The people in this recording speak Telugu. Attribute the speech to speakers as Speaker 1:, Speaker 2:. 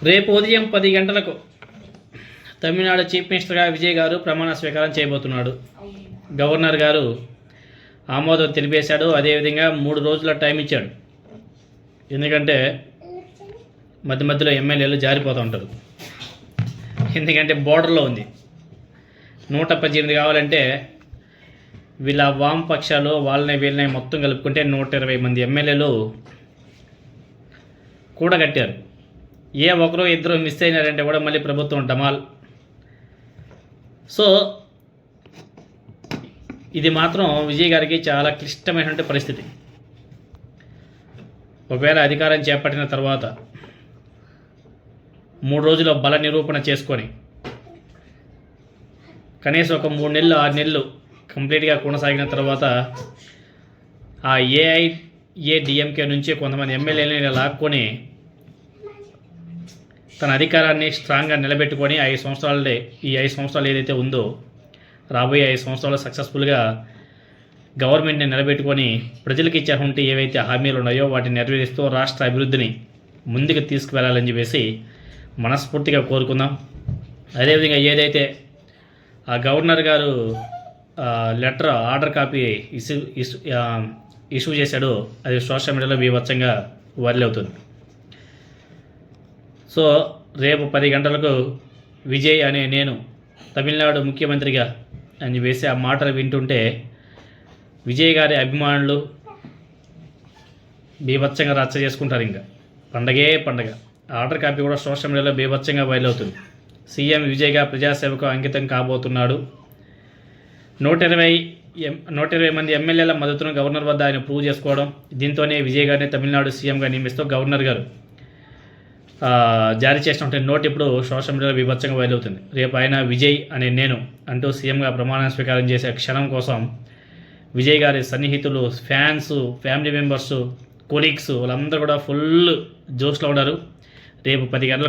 Speaker 1: రేపు ఉదయం 10 గంటలకు తమిళనాడు చీఫ్ మినిస్టర్గా విజయ్ గారు ప్రమాణ స్వీకారం చేయబోతున్నాడు. గవర్నర్ గారు ఆమోదం తెలిపేశాడు. అదేవిధంగా 3 రోజుల టైం ఇచ్చాడు. ఎందుకంటే మధ్య మధ్యలో ఎమ్మెల్యేలు జారిపోతూ ఉంటారు. ఎందుకంటే బోర్డర్లో ఉంది. 118 కావాలంటే వీళ్ళ వామపక్షాలు వీళ్ళని మొత్తం కలుపుకుంటే 120 మంది ఎమ్మెల్యేలు కూడగట్టారు. ఏ ఒకరో ఇద్దరు మిస్ అయినారంటే కూడా మళ్ళీ ప్రభుత్వం డమాల్. సో ఇది మాత్రం విజయ్ గారికి చాలా క్లిష్టమైనటువంటి పరిస్థితి. ఒకవేళ అధికారం చేపట్టిన తర్వాత 3 రోజుల బల నిరూపణ చేసుకొని కనీసం ఒక 3 నెలలు 6 నెలలు కంప్లీట్గా కొనసాగిన తర్వాత ఆ ఏఐఏడిఎంకే నుంచి కొంతమంది ఎమ్మెల్యేలని లాక్కొని తన అధికారాన్ని స్ట్రాంగ్గా నిలబెట్టుకొని 5 సంవత్సరాలే ఈ 5 సంవత్సరాలు ఏదైతే ఉందో రాబోయే 5 సంవత్సరాలు సక్సెస్ఫుల్గా గవర్నమెంట్ని నిలబెట్టుకొని ప్రజలకు ఇచ్చేటువంటి ఏవైతే హామీలు ఉన్నాయో వాటిని నెరవేరుస్తూ రాష్ట్ర అభివృద్ధిని ముందుకు తీసుకువెళ్ళాలని చెప్పేసి మనస్ఫూర్తిగా కోరుకుందాం. అదేవిధంగా ఏదైతే ఆ గవర్నర్ గారు ఆర్డర్ కాపీ ఇష్యూ చేశాడో అది సోషల్ మీడియాలో బీభత్సంగా వైరల్ అవుతుంది. సో రేపు 10 గంటలకు విజయ్ అనే నేను తమిళనాడు ముఖ్యమంత్రిగా అని చెప్పేసి ఆ మాటలు వింటుంటే విజయ్ గారి అభిమానులు బీభత్సంగా రచ్చ చేసుకుంటారు. ఇంకా పండగ. ఆర్డర్ కాపీ కూడా సోషల్ మీడియాలో బీభత్సంగా వైరల్ అవుతుంది. సీఎం విజయ్గా ప్రజాసేవకు అంకితం కాబోతున్నాడు. 120 మంది ఎమ్మెల్యేల మద్దతును గవర్నర్ వద్ద ఆయన ప్రూవ్ చేసుకోవడం. దీంతోనే విజయ్ గారిని తమిళనాడు సీఎంగా నియమిస్తూ గవర్నర్ గారు జారీ చేసినటువంటి నోట్ ఇప్పుడు సోషల్ మీడియాలో బీభత్సంగా వైరల్ అవుతుంది. రేపు ఆయన విజయ్ అనే నేను అంటూ సీఎంగా ప్రమాణ స్వీకారం చేసే క్షణం కోసం విజయ్ గారి సన్నిహితులు, ఫ్యాన్స్, ఫ్యామిలీ మెంబర్స్, కొలీగ్స్ వాళ్ళందరూ కూడా ఫుల్ జోష్లో ఉన్నారు. రేపు 10 గంటలకు